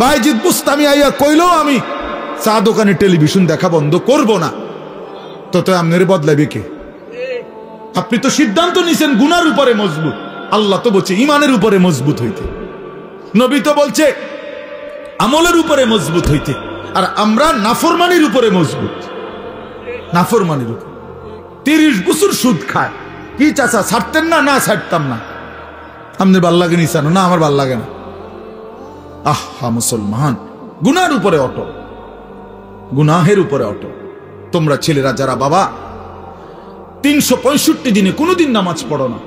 বাইজিদ বুস্তামি আইয়া কইলো আমি চা দোকানে টেলিভিশন দেখা বন্ধ করব না, তো আপনার বদলাবে কে? আপনি তো সিদ্ধান্ত নিছেন গুনার উপরে মজবুত, আল্লাহ তো বলছে ইমানের উপরে মজবুত হইতে, নবী তো বলছে আমলের উপরে মজবুত হইতে, আর আমরা নাফরমানির উপরে মজবুত, নাফরমানির উপর। 30 বছর সুদ খায়, কি চাচা ছাড়তেন না? না ছাড়তাম না। আপনার ভাল লাগে নি জানো? না আমার ভাল লাগে না। আহা মুসলমান, গুনার উপরে অটল, গুনাহের উপরে অটল। তোমরা ছেলেরা যারা বাবা 365 দিনে কোনোদিন নামাজ পড়ো না,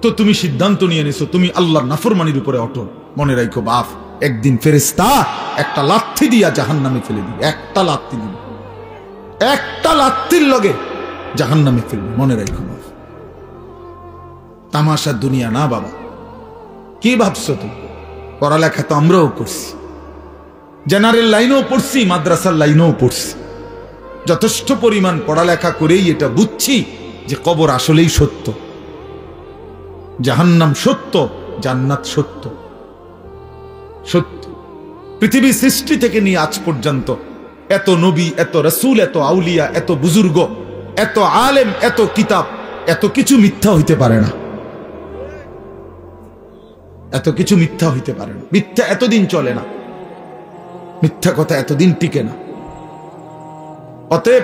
তো তুমি সিদ্ধান্ত নিয়ে নিছো তুমি আল্লাহর নাফরমানির উপরে অটল। মনে রাখো বাপ, একদিন ফেরেশতা একটা লাথি দিয়া জাহান্নামে ফেলে দিবে, একটা লাথি দিবে, একটা লাথির লগে জাহান্নামে ফেলবে। মনে রাখো বাপ, তামাশা দুনিয়া না বাবা। কি ভাবছো তুমি? পড়ালেখা তো আমরাও করছি, জেনারেল লাইনেও পড়ছি, মাদ্রাসার লাইনেও পড়ছি, যথেষ্ট পরিমাণ পড়ালেখা করেই এটা বুঝছি যে কবর আসলেই সত্য, জাহান্নাম সত্য, জান্নাত সত্য। সত্য পৃথিবী সৃষ্টি থেকে নিয়ে আজ পর্যন্ত এত নবী, এত রাসূল, এত আউলিয়া, এত বুজুর্গ, এত আলেম, এত কিতাব, এত কিছু মিথ্যা হইতে পারে না, এত কিছু মিথ্যা হইতে পারে না। মিথ্যা এতদিন চলে না, মিথ্যা কথা এতদিন টিকে না। অতএব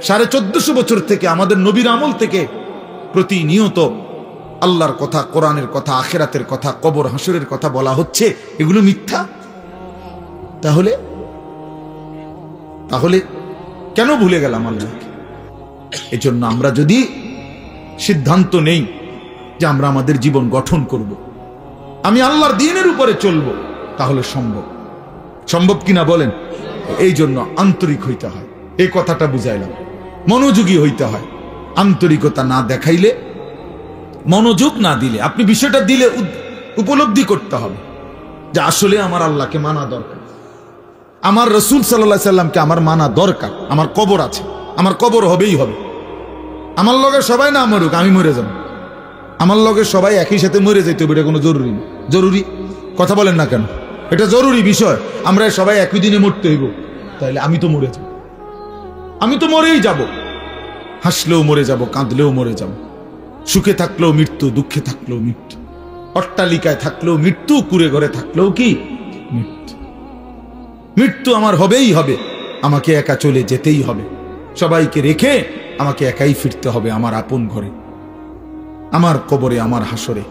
1450 বছর থেকে আমাদের নবীর আমল থেকে প্রতিনিয়ত আল্লাহর কথা, কোরআনের কথা, আখিরাতের কথা, কবর হাসরের কথা বলা হচ্ছে, এগুলো মিথ্যা। তাহলে তাহলে কেন ভুলে গেলাম আল্লাহকে? এই জন্য আমরা যদি সিদ্ধান্ত নেই যে আমরা আমাদের জীবন গঠন করব, আমি আল্লাহর দ্বীনের উপরে চলবো, তাহলে সম্ভব। সম্ভব কিনা বলেন? এই জন্য আন্তরিক হইতে হয়, এই কথাটা বুঝাইলাম। মনোযোগী হইতে হয়, আন্তরিকতা না দেখাইলে, মনোযোগ না দিলে, আপনি বিষয়টা দিলে উপলব্ধি করতে হবে যে আসলে আমার আল্লাহকে মানা দরকার, আমার রাসূল সাল্লাল্লাহু আলাইহি সাল্লামকে আমার মানা দরকার। আমার কবর আছে, আমার কবর হবেই হবে। আমার লগে সবাই না মরুক, আমি মরে যাব। আমার লগে সবাই একই সাথে মরে যাইতে হবে, এটা কোনো জরুরি না। জরুরি কথা বলেন না কেন? এটা জরুরি বিষয়। আমরা সবাই একই দিনে মরতে হইব, তাহলে আমি তো মরে যাব, আমি তো মরেই যাব। হাসলেও মরে যাব, কাঁদলেও মরে যাব, সুখে থাকলেও মৃত্যু, দুঃখে থাকলেও মৃত্যু, অট্টালিকায় থাকলেও মৃত্যু, কুড়ে ঘরে থাকলেও কি মৃত্যু। মৃত্যু আমার হবেই হবে, আমাকে একা চলে যেতেই হবে, সবাইকে রেখে আমাকে একাই ফিরতে হবে আমার আপন ঘরে, আমার কবরে, আমার হাসরে।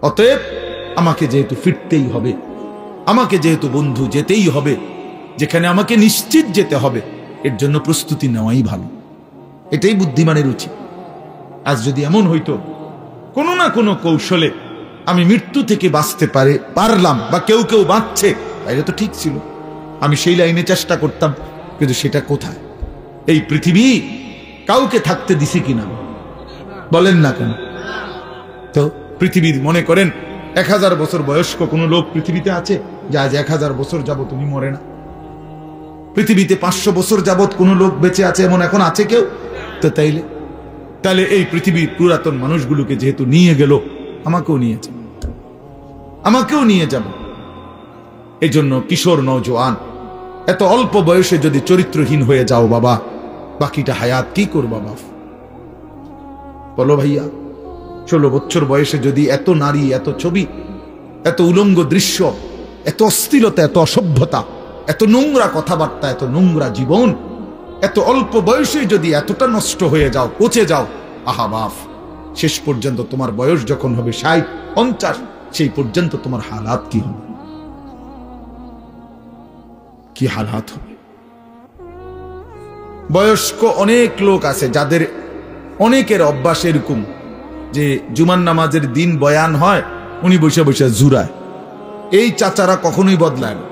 অতএব আমাকে যেহেতু ফিরতেই হবে, আমাকে যেহেতু বন্ধু যেতেই হবে, যেখানে আমাকে নিশ্চিত যেতে হবে, এর জন্য প্রস্তুতি নেওয়াই ভালো। এটাই বুদ্ধিমানের উচিত। আজ যদি এমন হইতো কোনো না কোনো কৌশলে আমি মৃত্যু থেকে বাঁচতে পারলাম, বা কেউ কেউ বাঁচছে, তাইলে তো ঠিক ছিল, আমি সেই লাইনে চেষ্টা করতাম। কিন্তু সেটা কোথায়? এই পৃথিবী কাউকে থাকতে দিছে কিনা বলেন না কেন? তো পৃথিবীর মনে করেন 1000 বছর বয়স্ক কোন লোক পৃথিবীতে আছে যে আজ 1000 বছর যাবত তুমি মরে না? পৃথিবীতে 500 বছর যাবত কোন লোক বেঁচে আছে এমন এখন আছে কেউ? তো তাহলে এই পৃথিবীর পুরাতন মানুষগুলোকে যেহেতু নিয়ে গেল, আমাকেও নিয়েছে, আমাকেও নিয়ে যাবে। এই জন্য কিশোর নওজোয়ান, এত অল্প বয়সে যদি চরিত্রহীন হয়ে যাও বাবা, বাকিটা হায়াত কি করবা বাপ? বলো ভাইয়া, 16 বছর বয়সে যদি এত নারী, এত ছবি, এত উলঙ্গ দৃশ্য, এত অস্থিরতা, এত অসভ্যতা, এত নোংরা কথাবার্তা, এত নোংরা জীবন, এত অল্প বয়সে যদি এতটা নষ্ট হয়ে যাও, পচে যাও, আহা বাপ, শেষ পর্যন্ত তোমার বয়স যখন হবে 60, 50, সেই পর্যন্ত তোমার হালাত কি হবে? কি হালাত হবে? বয়স্ক অনেক লোক আছে যাদের অনেকের অভ্যাস এরকম যে জুমার নামাজের দিন বয়ান হয়, উনি বসে বসে জুরায়। এই চাচারা কখনোই বদলায় না,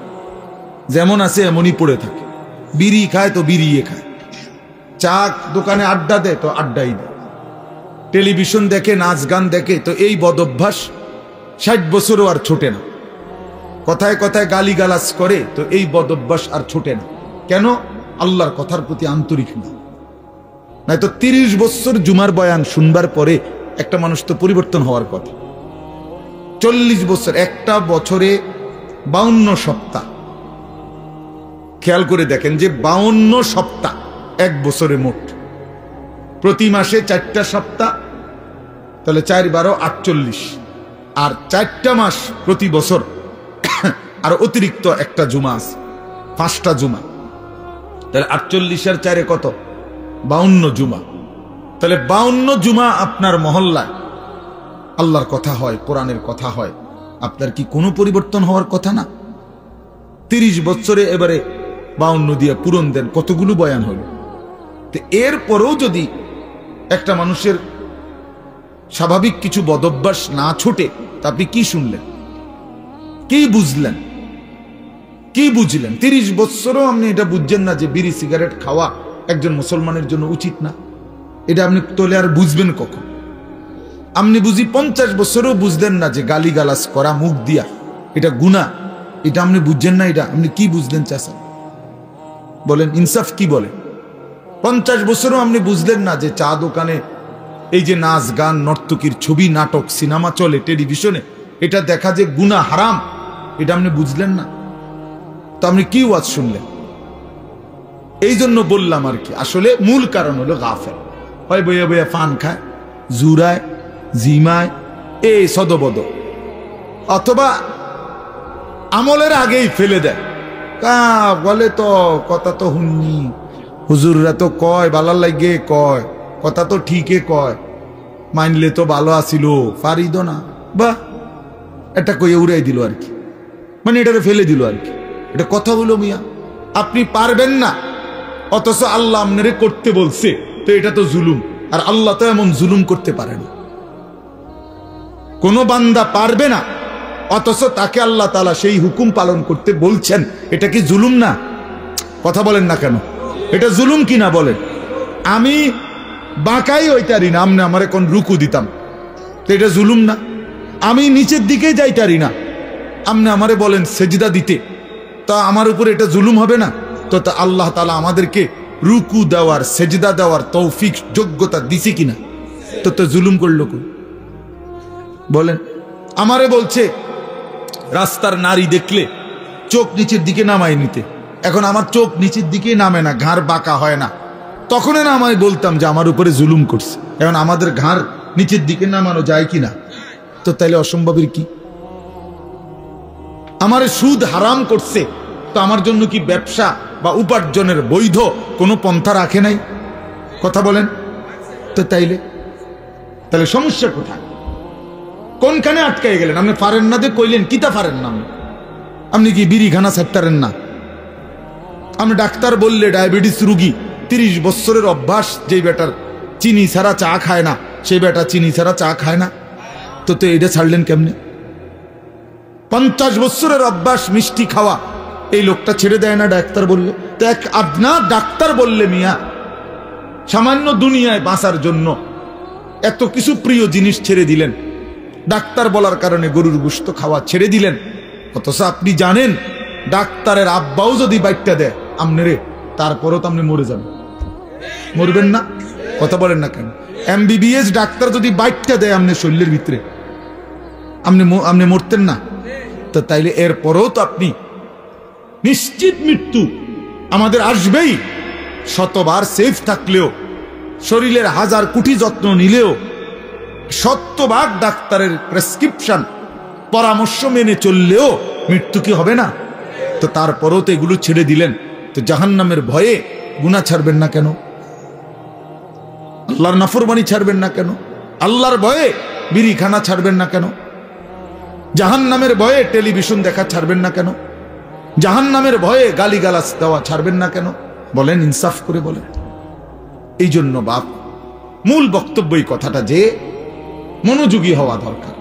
যেমন আছে এমনই পড়ে থাকে। বিড়ি খায় তো বিড়িয়ে খায়, চা দোকানে আড্ডা দেয় তো আড্ডাই দেয়, টেলিভিশন দেখে, নাচ গান দেখে, তো এই বদ অভ্যাস 60 বছরও আর ছোটে না। কথায় কথায় গালিগালাজ করে, তো এই বদ অভ্যাস আর ছোটে না। কেন? আল্লাহর কথার প্রতি আন্তরিক না। নয়তো 30 বছর জুমার বয়ান শুনবার পরে একটা মানুষ তো পরিবর্তন হওয়ার কথা। 40 বছর, একটা বছরে 52 সপ্তাহ। খেয়াল করে দেখেন যে 52 সপ্তাহ এক বছরে মোট, প্রতি মাসে 4টা সপ্তাহ, তাহলে 4 12 48, আর 4টা মাস প্রতি বছর, আর অতিরিক্ত একটা জুমা আছে, 5টা জুমা, তাহলে 48 আর 4 কত? 52 জুমা। তাহলে 52 জুমা আপনার মহল্লায় আল্লাহর কথা হয়, কোরআনের কথা হয়, আপনার কি কোনো পরিবর্তন হওয়ার কথা না? 30 বছরে এবারে 52 দিয়ে পূরণ দেন, কতগুলো বয়ান হলো। তো এরপরেও যদি একটা মানুষের স্বাভাবিক কিছু বদভ্যাস না ছুটে, তা আপনি কি শুনলেন, কি বুঝলেন, কি বুঝলেন? 30 বছরও আপনি এটা বুঝছেন না যে বিড়ি সিগারেট খাওয়া একজন মুসলমানের জন্য উচিত না। এটা আপনি তোলে আর বুঝবেন কখন? আপনি বুঝি 50 বছরও বুঝলেন না যে গালি গালাজ করা মুখ দিয়া এটা গুনাহ, এটা আপনি বুঝছেন না। এটা আপনি কি বুঝলেন চাচা? বলেন, ইনসাফ কি বলে? 50 বছরও আপনি বুঝলেন না যে চা দোকানে এই যে নাচ গান নর্তকীর ছবি নাটক সিনেমা চলে টেলিভিশনে, এটা দেখা যে গুনাহ হারাম, এটা আপনি বুঝলেন না। তো আপনি কি ওয়াজ শুনলেন? এই জন্য বললাম আর কি, আসলে মূল কারণ হলো গাফেল। হয় বইয়া বইয়া ফান খায়, জুরায়, জিমায়, এই সদবদ, অথবা আমলের আগেই ফেলে দেয়। বলে তো কথা তো হুননি, হুজুররা তো কয় বালার লাগে, কয় কথা তো ঠিকই কয়, মানলে তো ভালো আসিল, পারিদ না, বা এটা কইয়ে উড়াই দিল আর কি, মানে এটাকে ফেলে দিল আর কি। এটা কথা হলো মিয়া, আপনি পারবেন না, অথচ আল্লাহ আপনারে করতে বলছে, তো এটা তো জুলুম। আর আল্লাহ তো এমন জুলুম করতে পারে না। কোন বান্দা পারবে না, অথচ তাকে আল্লাহ তাআলা সেই হুকুম পালন করতে বলছেন, এটা কি জুলুম না? কথা বলেন না কেন? এটা জুলুম কি না বলেন? আমি বাঁকাই হইতারি না, আমনে আমারে কোন রুকু দিতাম, তো এটা জুলুম না? আমি নিচের দিকে যাইতারি না, আমনে আমারে বলেন সেজদা দিতে, তা আমার উপর এটা জুলুম হবে না? তো আল্লাহ তাআলা আমাদেরকে রুকু দেওয়ার, সেজদা দেওয়ার তৌফিক যোগ্যতা দিছে কিনা? তো জুলুম করলো কই? বলেন। আমারে বলছে রাস্তার নারী দেখলে চোখ নিচের দিকে নামাই নিতে, এখন আমার চোখ নিচের দিকে নামে না, ঘাড় বাঁকা হয় না, তখন না আমি বলতাম যে আমার উপরে জুলুম করছে। এখন আমাদের ঘাড় নিচের দিকে নামানো যায় কিনা? তো তাইলে অসম্ভবের কি? আমারে সুদ হারাম করছে, তো আমার জন্য কি ব্যবসা বা উপার্জনের বৈধ কোনো পন্থা রাখে নাই? কথা বলেন তো। তাহলে সমস্যা কোথায়? কোনখানে আটকাই গেলেন? আপনি পারেন না যে কইলেন, কিতা পারেন না? আপনি কি বিড়ি খানা ছাড়তারেন না? আপনি ডাক্তার বললে ডায়াবেটিস রুগী, 30 বছরের অভ্যাস, যেই বেটার চিনি ছাড়া চা খায় না, সেই বেটা চিনি ছাড়া চা খায় না, তো এটা ছাড়লেন কেমনে? 50 বছরের অভ্যাস মিষ্টি খাওয়া, এই লোকটা ছেড়ে দেয় না ডাক্তার বললে? তো আপনার ডাক্তার বললে মিয়া সামান্য দুনিয়ায় বাঁচার জন্য এত কিছু প্রিয় জিনিস ছেড়ে দিলেন, ডাক্তার বলার কারণে গরুর গোশত খাওয়া ছেড়ে দিলেন, অথচ আপনি জানেন ডাক্তারের আব্বাও যদি বাইটটা দেয় আমনেরে, তারপরও তো আপনি মরে যাবেন। মরবেন না? কথা বলেন না কেন? MBBS ডাক্তার যদি বাইটটা দেয় আমনের শরীরের ভিতরে, আপনি মরতেন না? তো তাইলে এরপরও তো আপনি নিশ্চিত মৃত্যু আমাদের আসবেই। শতবার সেফ থাকলেও, শরীরের 1000 কোটি যত্ন নিলেও, 100 ডাক্তারের প্রেসক্রিপশন পরামর্শ মেনে চললেও মৃত্যু কি হবে না? তো তারপরও তো এগুলো ছেড়ে দিলেন, তো জাহান্নামের ভয়ে গুনাহ ছাড়বেন না কেন? আল্লাহর নাফরমানি ছাড়বেন না কেন? আল্লাহর ভয়ে বিড়ি খানা ছাড়বেন না কেন? জাহান্নামের ভয়ে টেলিভিশন দেখা ছাড়বেন না কেন? জাহান্নামের ভয়ে গালিগালাজ দেওয়া ছাড়বেন না কেন? বলেন, ইনসাফ করে বলেন। এই জন্য বাপ, মূল বক্তব্য এই কথাটা যে মনোযোগী হওয়া দরকার।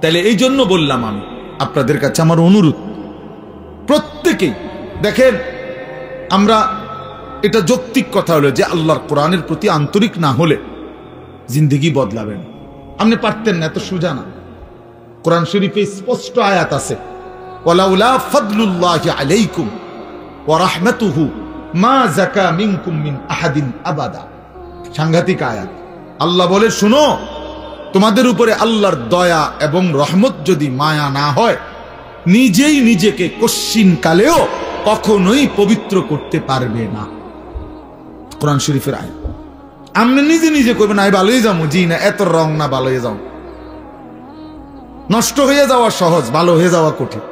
তাহলে এই জন্য বললাম, আমি আপনাদের কাছে আমার অনুরোধ, প্রত্যেকেই দেখেন, আমরা এটা যৌক্তিক কথা হলো যে আল্লাহর কোরআনের প্রতি আন্তরিক না হলে জিন্দেগি বদলাবেন। আপনি পারতেন না, এত সোজা না। কোরআন শরীফে স্পষ্ট আয়াত আছে, ওয়ালাউলা ফাদলুল্লাহি আলাইকুম ওয়া রাহমাতুহু মা যাকা মিনকুম মিন আহাদিন আবাদা। সাংঘাতিক আয়াত। আল্লাহ বলে, শুনো, তোমাদের উপরে আল্লাহর দয়া এবং রহমত যদি মায়া না হয়, নিজেই নিজেকে কশ্চিন কালেও কখনোই পবিত্র করতে পারবে না। কোরআন শরীফের আয়াত। আপনি নিজে নিজে করবেন না ভালোই যাবো, জি না এত রং না ভালোই যাও। নষ্ট হয়ে যাওয়া সহজ, ভালো হয়ে যাওয়া কঠিন।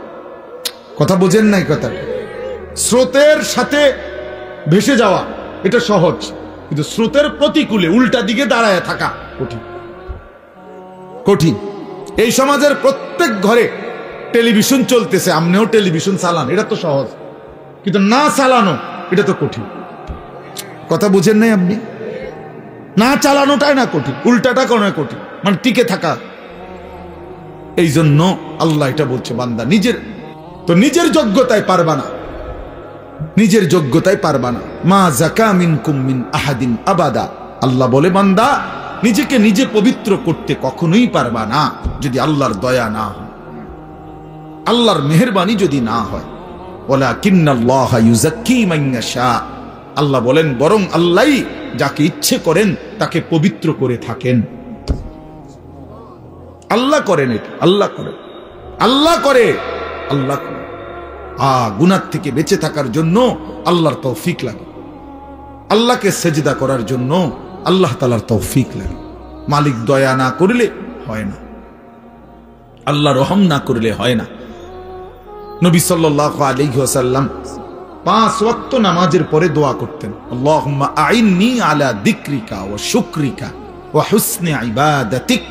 কথা বোঝেন নাই কথাটা? স্রোতের সাথে ভেসে যাওয়া এটা সহজ, কিন্তু স্রোতের প্রতিকূলে উল্টা দিকে দাঁড়ায় থাকা কঠিন। কঠিন। এই সমাজের প্রত্যেক ঘরে টেলিভিশন চলতেছে, আপনিও টেলিভিশন চালান, এটা তো সহজ, কিন্তু না চালানো এটা তো কঠিন। কথা বুঝেন নাই আপনি? না চালানোটাই না কঠিন, উল্টাটা কোনো কঠিন, মানে টিকে থাকা। এই জন্য আল্লাহ এটা বলছে, বান্দা নিজের যোগ্যতায় পারবা না, নিজের যোগ্যতায় পারবা না। মা যাকা মিনকুম মিন আহাদিন আবাদা। আল্লাহ বলে, বান্দা নিজেকে নিজে পবিত্র করতে কখনোই পারবা না যদি আল্লাহর দয়া না হয়, আল্লাহর মেহেরবানি যদি না হয়। ওয়ালাকিন্নাল্লাহা ইউযাক্কি মান ইয়াশা। আল্লাহ বলেন, বরং আল্লাহই যাকে ইচ্ছে করেন তাকে পবিত্র করে থাকেন। আল্লাহ করেন এটা, আল্লাহ করেন, আল্লাহ করে, আল্লাহ করে। গুনাহ থেকে বেঁচে থাকার জন্য আল্লাহর তৌফিক লাগে, আল্লাহকে সেজদা করার জন্য আল্লাহ তাআলার তৌফিক লাগে। মালিক দয়া না করলে হয় না, আল্লাহ রহম না করলে হয় না। নবী সাল্লাল্লাহু আলাইহি ওয়াসাল্লাম 5 ওয়াক্ত নামাজের পরে দোয়া করতেন, আল্লাহুম্মা আইন্নি আলা যিকরিকা ওয়া শুকরিকা ওয়া হুসনি ইবাদাতিক।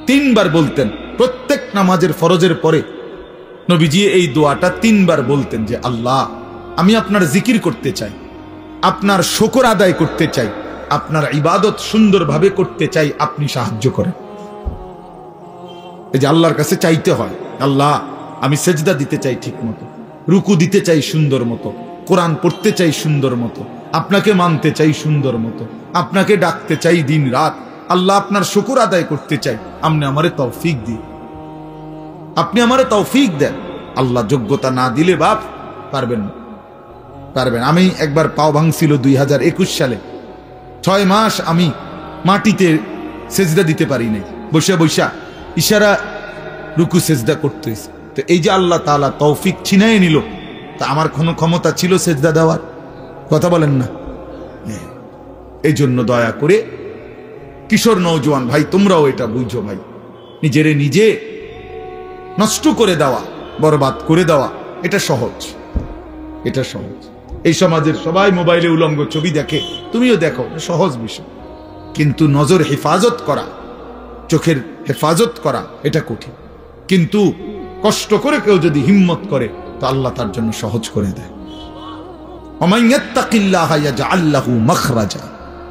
3 বার বলতেন প্রত্যেক নামাজের ফরজের পরে। নবীজি এই দোয়াটা 3 বার বলতেন যে, আল্লাহ আমি আপনার জিকির করতে চাই, আপনার শুকর আদায় করতে চাই, আপনার ইবাদত সুন্দরভাবে করতে চাই, আপনি সাহায্য করেন। এই যে আল্লাহর কাছে চাইতে হয়, আল্লাহ আমি সেজদা দিতে চাই ঠিক মতো, রুকু দিতে চাই সুন্দর মতো, কোরআন পড়তে চাই সুন্দর মতো, আপনাকে মানতে চাই সুন্দর মতো, আপনাকে ডাকতে চাই দিন রাত। আল্লাহ আপনার শুকর আদায় করতে চাই, আপনি আমারে তৌফিক দিন, আপনি আমারে তৌফিক দেন। আল্লাহ যোগ্যতা না দিলে বাপ পারবেন না, পারবেন। আমি একবার পাও ভাঙছিল 2021 সালে, 6 মাস আমি মাটিতে সেজদা দিতে পারি নাই, বসে বসা ইশারা রুকু সেজদা করতে হয়েছে। তো এই যে আল্লাহ তাআলা তৌফিক ছিনায় নিল, তা আমার কোনো ক্ষমতা ছিল সেজদা দেওয়ার? কথা বলেন না। এই জন্য দয়া করে কিশোর নওজোয়ান ভাই, তোমরাও এটা বুঝো ভাই, নিজেরে নিজে নষ্ট করে দেওয়া, বরবাদ করে দেওয়া এটা সহজ, এটা সহজ। এই সমাজের সবাই মোবাইলে উলঙ্গ ছবি দেখে, তুমিও দেখো, সহজ বিষয়। কিন্তু নজর হেফাজত করা, চোখের হেফাজত করা এটা কঠিন। কিন্তু কষ্ট করে কেউ যদি হিম্মত করে তো আল্লাহ তার জন্য সহজ করে দেয়। ওমান ইয়াত্তাকিল্লাহা ইয়াজআল লাহু মাখরাজা।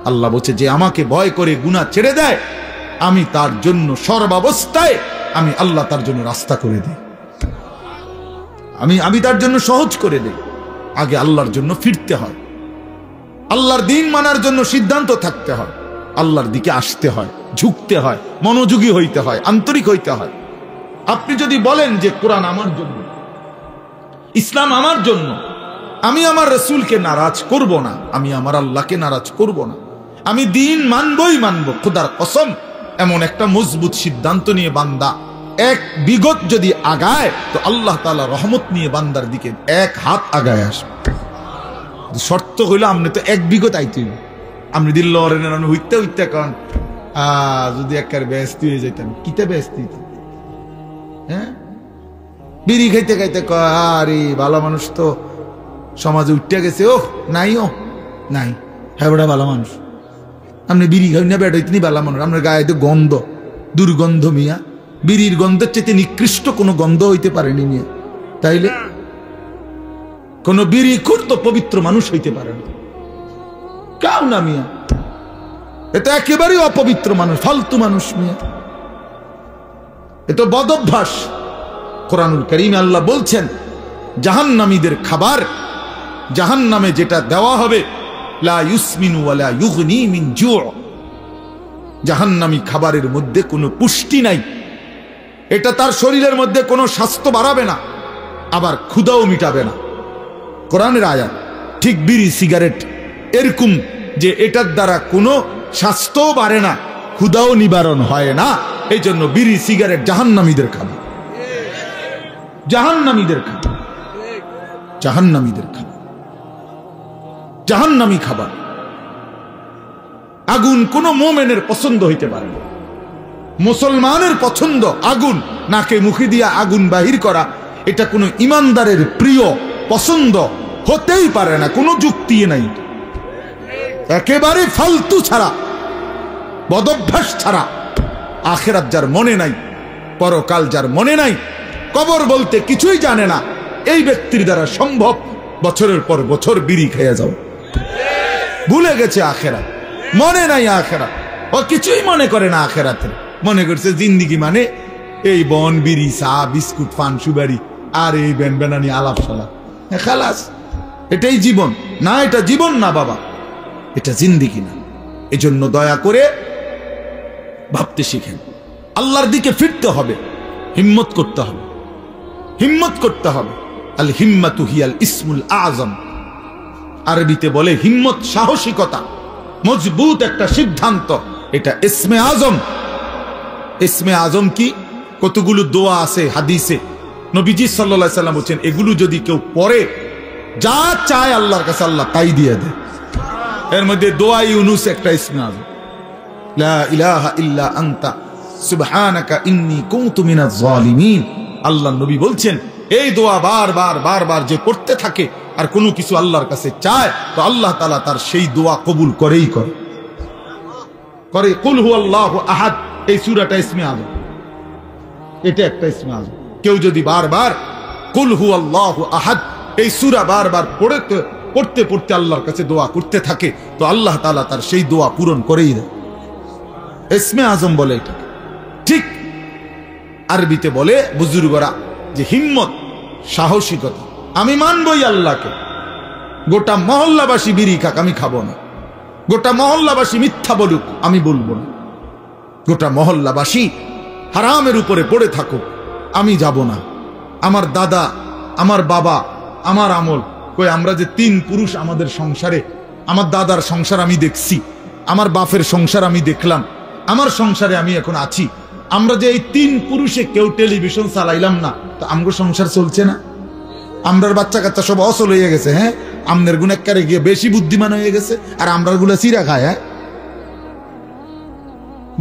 আল্লাহ বলছে, যে আমাকে ভয় করে গুনাহ ছেড়ে দেয়, আমি তার জন্য সর্বাবস্থায় আমি আল্লাহ তার জন্য রাস্তা করে দিই, আমি তার জন্য সহজ করে দিই। আগে আল্লাহর জন্য ফিরতে হয়, আল্লাহর দ্বীন মানার জন্য সিদ্ধান্ত থাকতে হয়, আল্লাহর দিকে আসতে হয়, ঝুঁকতে হয়, মনোযোগী হইতে হয়, আন্তরিক হইতে হয়। আপনি যদি বলেন যে কোরআন আমার জন্য, ইসলাম আমার জন্য, আমি আমার রাসূলকে নারাজ করব না, আমি আমার আল্লাহকে নারাজ করব না, আমি দ্বীন মানবই মানব, খোদার কসম, এমন একটা মজবুত সিদ্ধান্ত নিয়ে বান্দা 1 বিগত যদি আগায়, তো আল্লাহ তাআলা রহমত নিয়ে বান্দার দিকে 1 হাত আগায় আসবে। শর্ত হইল আপনি তো 1 বিগত আইতেই, আপনি দিল্ল হইতে হইতে কারণ যদি একবার ব্যস্তি হয়ে যেতেন, কিতে ব্যস্তি, হ্যাঁ, বিড়ি খাইতে খাইতে আরে ভালো মানুষ তো সমাজে উঠতে গেছে, ও নাই, ও নাই, হ্যাঁ বড় ভালো মানুষ। আপনি বিড়ি খাই না বেড় হইতে ভালো মানুষ, আপনার গায়ে তো গন্ধ, দুর্গন্ধ মিয়া, বিড়ির গন্ধের চেয়ে নিকৃষ্ট কোনো গন্ধ হইতে পারেনি মিয়া। তাইলে কোন বিড়ি খুর তো পবিত্র মানুষ হইতে পারে না, কাউ না মিয়া, এটা একেবারেই অপবিত্র মানুষ, ফালতু মানুষ মিয়া, এ তো বদ অভ্যাস। কোরআনুল কারীমে আল্লাহ বলছেন, জাহান্নামীদের খাবার, জাহান্নামে যেটা দেওয়া হবে, লা ইউসমিনু ওয়ালা ইউগনি মিন জু'। জাহান্নামী খাবারের মধ্যে কোনো পুষ্টি নাই, এটা তার শরীরের মধ্যে কোনো স্বাস্থ্য বাড়াবে না, আবার ক্ষুধাও মিটাবে না। কোরআনের আয়াত। ঠিক বিড়ি সিগারেট এরকম যে এটার দ্বারা কোনো স্বাস্থ্যও বাড়ে না, ক্ষুধাও নিবারণ হয় না, এই জন্য বিড়ি সিগারেট জাহান্নামীদের খাবার। জাহান্নামীদের খাবার, জাহান্নামীদের খাবার, জাহান্নামী খাবার। আগুন কোন মুমিনের পছন্দ হইতে পারে না। মুসলমানের পছন্দ আগুন, নাকে মুখে দিয়া আগুন বাহির করা, এটা কোনো ইমানদারের প্রিয় পছন্দ হতেই পারে না, কোনো যুক্তি নাই, একেবারে ফালতু ছাড়া, বদভ্যাস ছাড়া। আখিরাত যার মনে নাই, পরকাল যার মনে নাই, কবর বলতে কিছুই জানে না, এই ব্যক্তির দ্বারা সম্ভব বছরের পর বছর বিড়ি খেয়ে যাও। ভুলে গেছে আখিরাত, মনে নাই আখিরাত, ও কিছুই মনে করে না আখিরাতে। মনে করছে জিন্দিগি মানে এই বন, বিড়ি, চা, বিস্কুট, পান, সুবারি আর এই বেনবেনানি আলাপ সালাপ, খালাস, এটাই জীবন। না, এটা জীবন না বাবা, এটা জিন্দিগি না। এজন্য দয়া করে ভাবতে শিখেন, আল্লাহর দিকে ফিরতে হবে, হিম্মত করতে হবে, হিম্মত করতে হবে। আল হিম্মাতু হিয়াল ইসমুল আযম, আরবিতে বলে হিম্মত সাহসিকতা, মজবুত একটা সিদ্ধান্ত, এটা ইসমে আজম। ইসমে আজম কি? কতগুলো দোয়া আছে হাদিসে, নবীজি সাল্লাল্লাহু আলাইহি সাল্লাম বলেন এগুলো যদি কেউ পড়ে, যা চায় আল্লাহর কাছে আল্লাহ তাই দিয়ে দেয়। এর মধ্যে দোয়া ইউনুস একটা ইসমে আজম, লা ইলাহা ইল্লা আনতা সুবহানাকা ইন্নী কুনতু মিনাজ জালিমিন। আল্লাহর নবী বলছেন এই দোয়া বারবার বারবার যে পড়তে থাকে আর কোনো কিছু আল্লাহর কাছে চায়, তো আল্লাহ তাআলা তার সেই দোয়া কবুল করেই করে। কুল হুয়াল্লাহু আহাদ, এই সূরাটা ইসমে আযম, এটা একটা ইসমে আযম। কেউ যদি বারবার কুল হুয়াল্লাহু আহাদ এই সূরা বারবার পড়তে পড়তে আল্লাহর কাছে দোয়া করতে থাকে, তো আল্লাহ তাআলা তার সেই দোয়া পূরণ করেই দেয়। ইসমে আযম বলে এটা। ঠিক আরবিতে বলে বুজুর্গরা যে হিম্মত, সাহসিকতা। আমি মানবই আল্লাহকে, গোটা মহল্লাবাসী বিড়ি খাক আমি খাবো না, গোটা মহল্লাবাসী মিথ্যা বলুক আমি বলবো না, গোটা মহল্লাবাসী হারামের উপরে পড়ে থাকুক আমি যাব না। আমার দাদা, আমার বাবা, আমার আমল, কই আমরা যে 3 পুরুষ আমাদের সংসারে, আমার দাদার সংসার আমি দেখছি, আমার বাপের সংসার আমি দেখলাম, আমার সংসারে আমি এখন আছি। আমরা যে এই 3 পুরুষে কেউ টেলিভিশন চালাইলাম না, তো আমগো সংসার চলছে না? আমরার বাচ্চা কাচ্চা সব অসল হয়ে গেছে, হ্যাঁ, আমনের গুণাকারে গিয়ে বেশি বুদ্ধিমান হয়ে গেছে, আর আমরার গুলা চিরা খায়। হ্যাঁ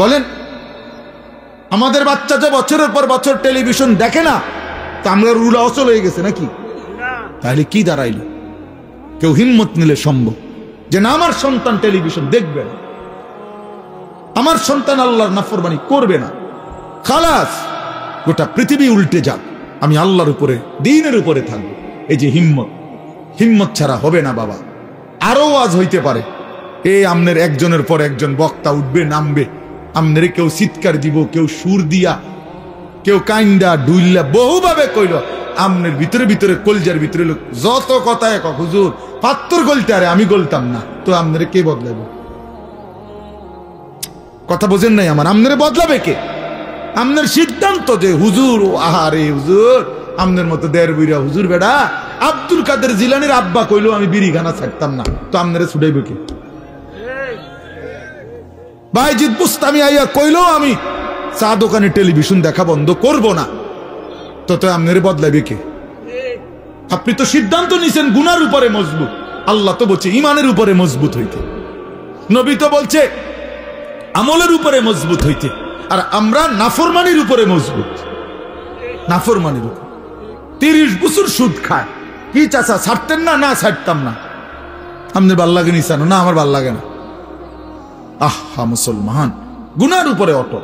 বলেন, আমাদের বাচ্চা যে বছরের পর বছর টেলিভিশন দেখে না, তো আমরার গুলা অসল হয়ে গেছে নাকি? তাহলে কি দাঁড়াইল? কেউ হিম্মত নিলে সম্ভব যে না, আমার সন্তান টেলিভিশন দেখবে না, আমার সন্তান আল্লাহর নাফরমানি করবে না, খালাস, গোটা পৃথিবী উল্টে যাক, আমি আল্লাহর উপরে, দ্বীনের উপরে থাকবো। এই যে হিম্মত, হিম্মত ছাড়া হবে না বাবা। আরো আজ হইতে পারে এই আমনের একজনের পর একজন বক্তা উঠবে, নামবে, আমনের কেউ চিৎকার দিব, কেউ সুর দিয়া, কেউ কাইন্দা ডুইল্লা বহুভাবে কইল, আমনের ভিতরে ভিতরে কলজার ভিতরে লোক যত কথা এক, হুজুর পাত্তর গলতে, আরে আমি গলতাম না, তো আমনের কে বদলাবে? কথা বোঝেন নাই আমার? আমনের বদলাবে কে? আমনের সিদ্ধান্ত যে হুজুর, আহারে হুজুর, আমনের মতো দেড় বুইরা হুজুর বেড়া আব্দুল কাদের জিলানির আব্বা কইলো আমি বিড়িখানা ছাড়তাম না, তো আমনের ছুটাইবে কে? বাইজিদ বুস্তামি আইয়া কইলো আমি চা দোকানে টেলিভিশন দেখা বন্ধ করব না, তো আমনের বদলাবে কে? আপনি তো সিদ্ধান্ত নিছেন গুনার উপরে মজবুত, আল্লাহ তো বলছে ইমানের উপরে মজবুত হইতে, নবী তো বলছে আমলের উপরে মজবুত হইতে, আর আমরা নাফরমানির উপরে মজবুত, নাফরমানির উপর। 30 বছর সুদ খায়, কি চাচা ছাড়তেন না? না ছাড়তাম না। আপনার ভাল লাগে নি? না আমার ভাল লাগে না। আহা মুসলমান, গুনার উপরে অটল,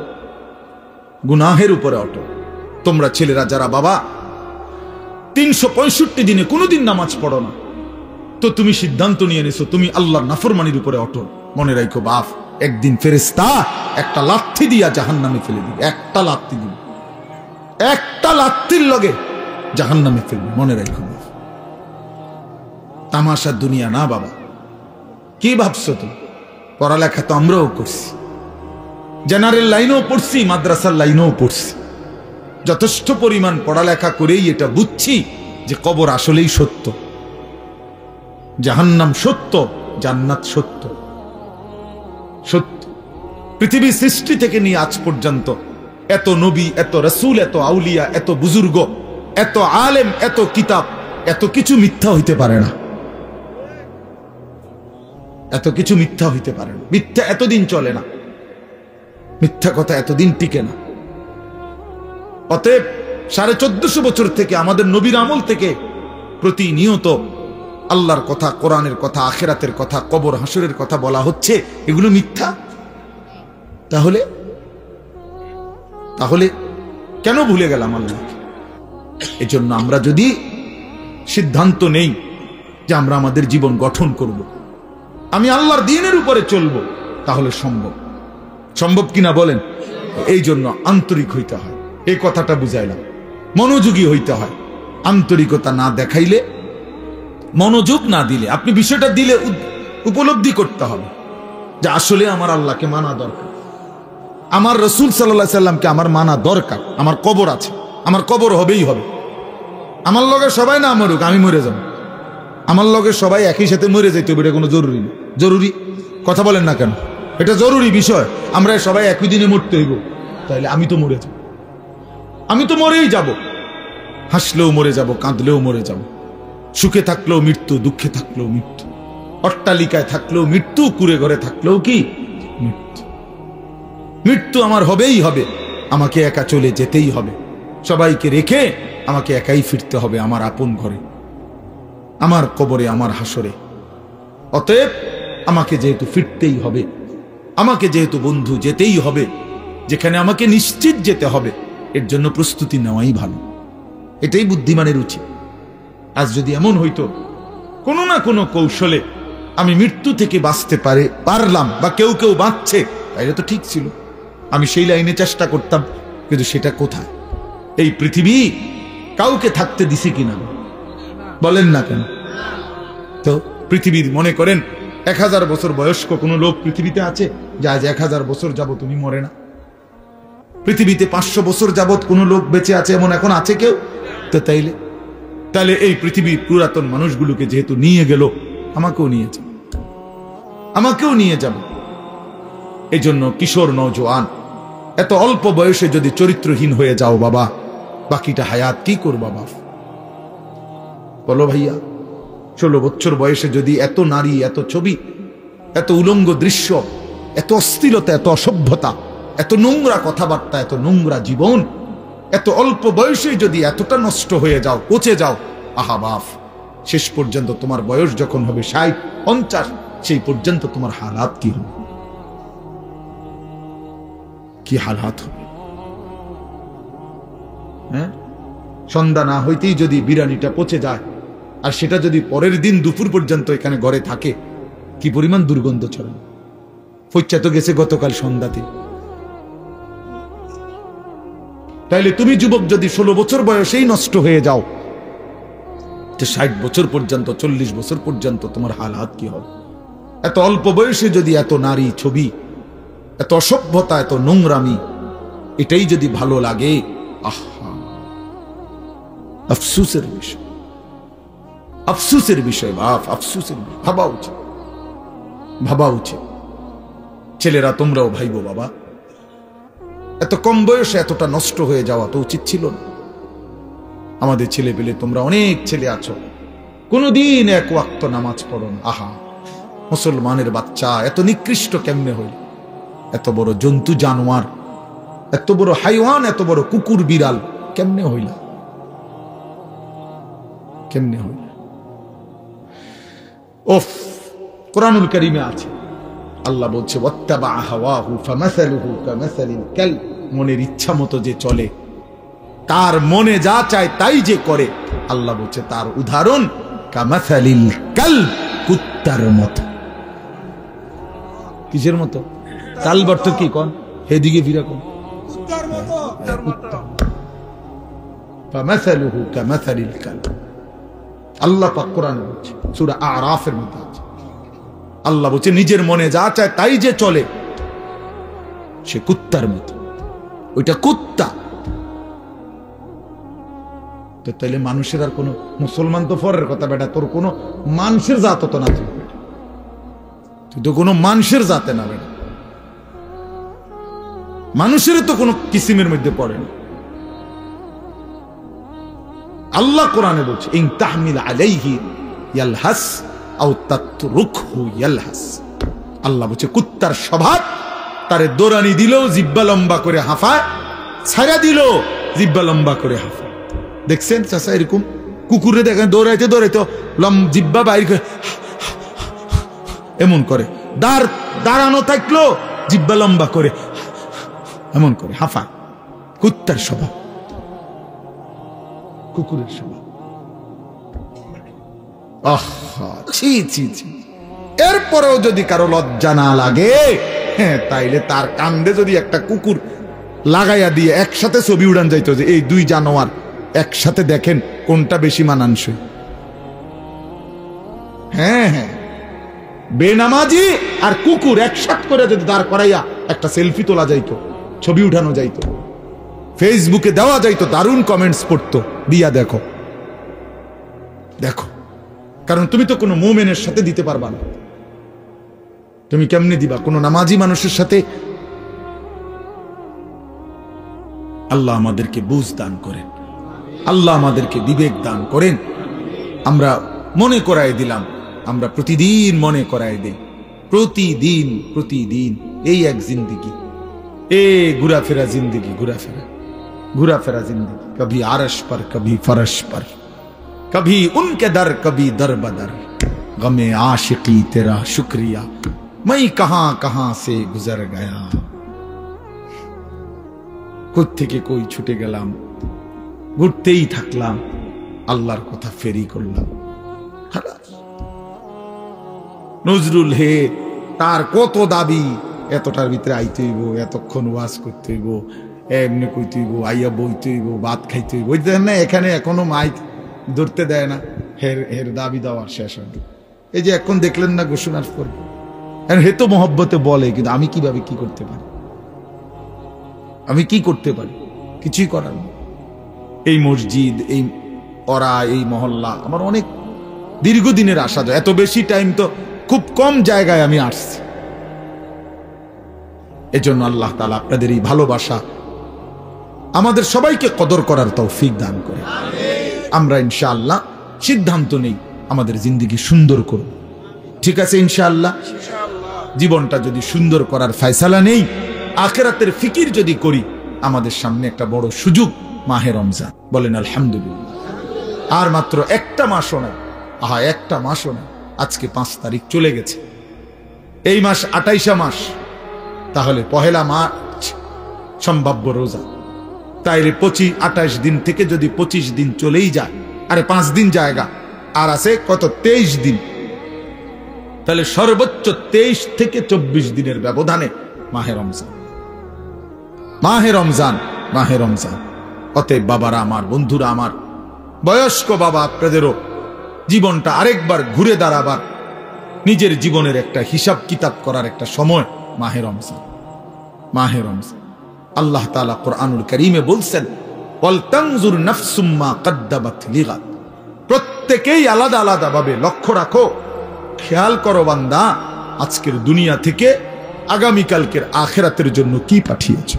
গুনাহের উপরে অটল। তোমরা ছেলেরা যারা বাবা 365 দিনে কোনোদিন নামাজ পড়ো না, তো তুমি সিদ্ধান্ত নিয়ে নিছো তুমি আল্লাহর নাফরমানির উপরে অটল। মনে রাখো বাপ, একদিন ফেরেশতা একটা লাথি দিয়া জাহান্নামে ফেলে দিবে, একটা লাথি দিবে, একটা লাথির লগে জাহান্নামে ফেলবে। মনে রাখো, তামাশা দুনিয়া না বাবা। কি ভাবছো তুমি? পড়ালেখা তো আমরাও করছি, জেনারেল লাইনেও পড়ছি, মাদ্রাসার লাইনেও পড়ছি, যথেষ্ট পরিমাণ পড়ালেখা করেই এটা বুঝছি যে কবর আসলেই সত্য, জাহান্নাম সত্য, জান্নাত সত্য। সত্য পৃথিবী সৃষ্টি থেকে নিয়ে আজ পর্যন্ত এত নবী, এত রাসূল, এত আউলিয়া, এত বুজুর্গ, এত আলেম, এত কিতাব, এত কিছু মিথ্যা হইতে পারে না। এত কিছু মিথ্যা হইতে পারে না। মিথ্যা এতদিন চলে না, মিথ্যা কথা এতদিন টিকে না। অতএব 1450 বছর থেকে আমাদের নবীর আমল থেকে প্রতিনিয়ত আল্লাহর কথা, কোরআনের কথা, আখিরাতের কথা, কবর হাসরের কথা বলা হচ্ছে, এগুলো মিথ্যা। তাহলে তাহলে কেন ভুলে গেলাম আল্লাহ? এই জন্য আমরা যদি সিদ্ধান্ত নেই যে আমরা আমাদের জীবন গঠন করব, আমি আল্লাহর দ্বীনের উপরে চলব, তাহলে সম্ভব। সম্ভব কিনা বলেন? এই জন্য আন্তরিক হইতে হয়। এই কথাটা বুঝাইলাম। মনোযোগী হইতে হয়। আন্তরিকতা না দেখাইলে, মনোযোগ না দিলে, আপনি বিষয়টা দিলে উপলব্ধি করতে হবে যে আসলে আমার আল্লাহকে মানা দরকার, আমার রসুল সাল্লাল্লাহু আলাইহি সাল্লামকে আমার মানা দরকার। আমার কবর আছে, আমার কবর হবেই হবে। আমার লগে সবাই না মরুক, আমি মরে যাব। আমার লগে সবাই একই সাথে মরে যাইতে হবে, এটা কোনো জরুরি না। জরুরি কথা বলেন না কেন? এটা জরুরি বিষয়। আমরা সবাই একই দিনে মরতে হইব, তাইলে আমি তো মরে যাব, আমি তো মরেই যাব। হাসলেও মরে যাব, কাঁদলেও মরে যাব। সুখে থাকলেও মৃত্যু, দুঃখে থাকলেও মৃত্যু, অট্টালিকায় থাকলেও মৃত্যু, কুড়ে ঘরে থাকলেও কি মৃত্যু। মৃত্যু আমার হবেই হবে, আমাকে একা চলে যেতেই হবে। সবাইকে রেখে আমাকে একাই ফিরতে হবে আমার আপন ঘরে, আমার কবরে, আমার হাসরে। অতএব আমাকে যেহেতু ফিরতেই হবে, আমাকে যেহেতু বন্ধু যেতেই হবে, যেখানে আমাকে নিশ্চিত যেতে হবে, এর জন্য প্রস্তুতি নেওয়াই ভালো। এটাই বুদ্ধিমানের উচিত। আজ যদি এমন হইতো কোনো না কোনো কৌশলে আমি মৃত্যু থেকে বাঁচতে পারলাম, বা কেউ কেউ বাঁচছে, তাইলে তো ঠিক ছিল, আমি সেই লাইনে চেষ্টা করতাম। কিন্তু সেটা কোথায়? এই পৃথিবী কাউকে থাকতে দিছে কিনা বলেন না কেন? তো পৃথিবীর মনে করেন 1000 বছর বয়স্ক কোন লোক পৃথিবীতে আছে যে আজ 1000 বছর যাবত তুমি মরে না? পৃথিবীতে 500 বছর যাবত কোন লোক বেঁচে আছে এমন এখন আছে কেউ? তো তাইলে এই পৃথিবীর পুরাতন মানুষগুলোকে যেহেতু নিয়ে গেল, আমাকেও নিয়ে যাবে। এই জন্য কিশোর নওজোয়ান, এত অল্প বয়সে যদি চরিত্রহীন হয়ে যাও বাবা, বাকিটা হায়াত কি করবা বাপ? বলো ভাইয়া, 16 বছর বয়সে যদি এত নারী, এত ছবি, এত উলঙ্গ দৃশ্য, এত অস্থিরতা, এত অসভ্যতা, এত নোংরা কথাবার্তা, এত নোংরা জীবন, এত অল্প বয়সে যদি এতটা নষ্ট হয়ে যাও, পচে যাও, আহা বাপ, শেষ পর্যন্ত তোমার বয়স যখন হবে 60, 50, সেই পর্যন্ত তোমার হালাত কি হবে? কি হালাত হবে? হ্যাঁ, সন্ধ্যা না হইতেই যদি বিরিয়ানিটা পচে যায়, আর সেটা যদি পরের দিন দুপুর পর্যন্ত এখানে ঘরে থাকে, কি পরিমাণ দুর্গন্ধ ছড়ায়। পচা তো গেছে গতকাল সন্ধ্যাতে। তাইলে তুমি যুবক যদি 16 বছর বয়সেই নষ্ট হয়ে যাও, 60 বছর পর্যন্ত, 40 বছর পর্যন্ত তোমার হালাত কি হবে? এত অল্প বয়সে যদি এত নারী ছবি, এত অসভ্যতা, এত নোংরামি, এটাই যদি ভালো লাগে, আহা, আফসোসের বিষয়, আফসোসের বিষয় বাপ, আফসোসের বিষয়। ভাবা উচিত। ছেলেরা তোমরাও ভাইবো বাবা, এত কম বয়সে এতটা নষ্ট হয়ে যাওয়া তো উচিত ছিল না। আমাদের ছেলে পেলে, তোমরা অনেক ছেলে আছো, কোনদিন এক ওয়াক্ত নামাজ পড়ো না। আহা, মুসলমানের বাচ্চা এত নিকৃষ্ট কেমনে হইল? এত বড় জন্তু জানোয়ার, এত বড় হাইওয়ান, এত বড় কুকুর বিড়াল কেমনে হইল? ওফ, কোরআনুল কারীমে আছে, আল্লাহ বলছে ওয়াত্তাবা হাওয়াহু ফামাসালুহু কামাসালিল কালব, মনের ইচ্ছা মতো যে চলে, তার মনে যা চায় তাই যে করে, আল্লাহ বলছে তার উদাহরণ কামাসালিল কালব, কুত্তার মতো। কিসের মতো? কালব অর্থ কি কোন? হেদিকে ফিরা কোন? কুত্তার মতো। কুত্তা। ফামাসালুহু কামাসালিল কালব, আল্লাহ পাক কোরআনে বলছে, সূরা আরাফের মধ্যে আছে। আল্লাহ বলছে নিজের মনে যা চায় তাই যে চলে, সে কুত্তার মতো। ওইটা কুত্তা। তো তাইলে মানুষের আর কোনো, মুসলমান তো পরের কথা বেটা, তোর কোনো মানুষের জাত তো না, তুই তো কোনো মানুষের জাতে না বেটা, মানুষের তো কোনো কিসিমের মধ্যে পড়ে না। আল্লাহ কোরআনে বলছে, ইন তাহমিল আলাইহি ইয়ালহাস আও তাতরুকহু ইয়ালহাস। আল্লাহ বলছে কুত্তার স্বভাব, তারে দৌড়ানি দিলেও জিব্বা লম্বা করে হাঁফায়, ছাড়া দিল জিব্বা লম্বা করে হাঁফায়। দেখছেন চাচা এরকম কুকুরে দেখেন দৌড়াইতে দৌড়াইতে জিব্বা বাইর করে এমন করে, দাঁড়ানো থাকলো জিব্বা লম্বা করে এমন করে হাঁফায়। কুত্তার স্বভাব, কুকুরের স্বভাব। ছি ছি ছি। এরপরেও যদি কারো লজ্জা না লাগে, হ্যাঁ, তাইলে তার কান্দে যদি একটা কুকুর লাগাইয়া দিয়ে একসাথে ছবি উড়ান যাইতো যে এই দুই জানোয়ার একসাথে দেখেন কোনটা বেশি মানানসই। হ্যাঁ হ্যাঁ, বেনামাজি আর কুকুর একসাথে করে যদি দাঁড় করাইয়া একটা সেলফি তোলা যাইতো, ছবি উঠানো যাইতো, ফেসবুকে দেওয়া যাইতো, দারুণ কমেন্টস পড়তো, দিয়া দেখো দেখো। কারণ তুমি তো কোনো মুমিনের সাথে দিতে পারবা না, তুমি কেমনে দিবা কোনো নামাজি মানুষের সাথে? আল্লাহ আমাদেরকে বুঝ দান করেন, আল্লাহ আমাদেরকে বিবেক দান করেন। আমরা মনে করাই দিলাম, আমরা প্রতিদিন মনে করাই দিই, প্রতিদিন প্রতিদিন এই এক জিন্দিগি, ঘুরাফেরা জিন্দিগি, ঘুরাফেরা জিন্দিগি। কभी আরশ पर कभी फरश पर, कभी उनके दर कभी दर बदर, गमे आशिकी तेरा शुक्रिया मैं कहां कहां से गुजर गया। কোত্থেকে কই ছুটে গেলাম, ঘুরতেই থাকলাম, আল্লাহর কথা ফেরি করলাম। নজরুল হে, তার কত দাবি, এতটার ভিতরে আইতে হইব, এতক্ষণ ওয়াজ করতে হইব, এমনি কইতে হইব, আইয়া বইতে হইব, ভাত খাইতে হইব। ওই দেখেন না, এখানে এখনো মাইক ধরতে দেয় না, হের দাবি দেওয়ার শেষ হয়। এই যে এখন দেখলেন না ঘোষণার পর, হে তো মহব্বতে বলে, কিন্তু আমি কিভাবে কি করতে পারি, আমি কি করতে পারি? কিছুই করার নেই। এই মসজিদ, এই ওরা, এই মহল্লা আমার অনেক দীর্ঘদিনের আশা। এত বেশি টাইম তো খুব কম জায়গায় আমি আসছি। এজন্য আল্লাহ তাআলা আপনাদের এই ভালোবাসা আমাদের সবাইকে কদর করার তৌফিক দান করে। আমরা ইনশাআল্লাহ সিদ্ধান্ত নেই আমাদের জিন্দেগি সুন্দর করব, ঠিক আছে? ইনশাআল্লাহ জীবনটা যদি সুন্দর করার ফয়সালা নেই, আখিরাতের ফিকির যদি করি, আমাদের সামনে একটা বড় সুযোগ মাহে রমজান। বলেন আলহামদুলিল্লাহ। আর মাত্র একটা মাসও নাই, একটা মাসও নাই। আজকে 5 তারিখ চলে গেছে, এই মাস 28 মাস, তাহলে 1 মার্চ সম্ভাব্য রোজা। তাইলে 28 দিন থেকে যদি 25 দিন চলেই যায়, আরে 5 দিন জায়গা, আর আছে কত? 23 দিন। তাহলে সর্বোচ্চ 23 থেকে 24 দিনের ব্যবধানে মাহে রমজান, মাহে রমজান, মাহে রমজান। অতএব বাবারা আমার, বন্ধুরা আমার, বয়স্ক বাবা, আপনাদেরও জীবনটা আরেকবার ঘুরে দাঁড়াবার, নিজের জীবনের একটা হিসাব কিতাব করার একটা সময় মাহে রমজান, মাহে রমজান। আল্লাহ তাআলা কোরআনুল কারীমে বলছেন, ওয়াল তানজুর নাফসুম মা কদ্দামাত লিগাদ। প্রত্যেকেই আলাদা আলাদা ভাবে লক্ষ্য রাখো, খেয়াল করো বান্দা, আজকের দুনিয়া থেকে আগামীকালকের আখিরাতের জন্য কি পাঠিয়েছো,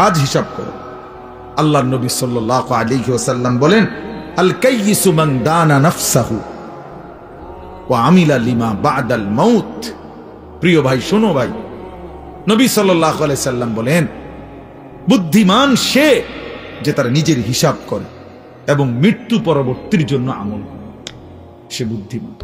আজ হিসাব করো। আল্লাহর নবী সাল্লাল্লাহু আলাইহি ওয়াসাল্লাম বলেন, আল কাইয়িসু মান দানা নাফসাহু ওয়া আমিলা লিমা বা'দাল মাউত। প্রিয় ভাই, শোনো ভাই, নবী সাল্লাল্লাহু আলাইহি সাল্লাম বলেন, বুদ্ধিমান সে যে তার নিজের হিসাব করে এবং মৃত্যু পরবর্তীর জন্য আমল করে, সে বুদ্ধিমান।